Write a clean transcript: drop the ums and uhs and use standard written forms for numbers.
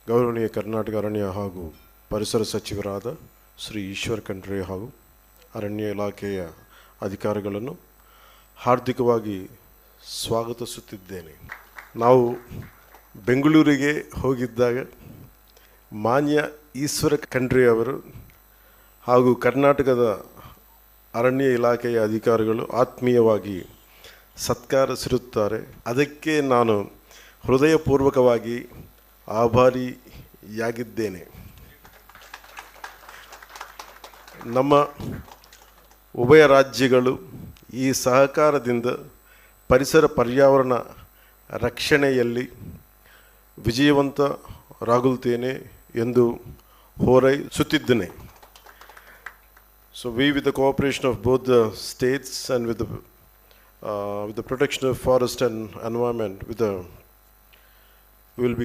ಗೌರವನೀಯ ಕರ್ನಾಟಕ ಅರಣ್ಯ ಹಾಗೂ ಪರಿಸರ ಸಚಿವರಾದ ಶ್ರೀ ಈಶ್ವರ್ ಖಂಡ್ರೆ ಹಾಗೂ ಅರಣ್ಯ ಇಲಾಖೆಯ ಅಧಿಕಾರಿಗಳನ್ನು ಹಾರ್ದಿಕವಾಗಿ ಸ್ವಾಗತಿಸುತ್ತಿದ್ದೇನೆ. ನಾವು ಬೆಂಗಳೂರಿಗೆ ಹೋಗಿದ್ದಾಗ ಮಾನ್ಯ ಈಶ್ವರ ಖಂಡ್ರೆ ಅವರು ಹಾಗೂ ಕರ್ನಾಟಕದ ಅರಣ್ಯ ಇಲಾಖೆಯ ಅಧಿಕಾರಿಗಳು ಆತ್ಮೀಯವಾಗಿ ಸತ್ಕರಿಸಿರುತ್ತಾರೆ. ಅದಕ್ಕೆ ನಾನು ಹೃದಯಪೂರ್ವಕವಾಗಿ ಆಭಾರಿಯಾಗಿದ್ದೇನೆ. ನಮ್ಮ ಉಭಯ ರಾಜ್ಯಗಳು ಈ ಸಹಕಾರದಿಂದ ಪರಿಸರ ಪರ್ಯಾವರಣ ರಕ್ಷಣೆಯಲ್ಲಿ ವಿಜಯವಂತರಾಗುತ್ತೇನೆ ಎಂದು ಹಾರೈಸುತ್ತಿದ್ದೇನೆ. So we, with the cooperation of both the states and with the protection of forest and environment, we will be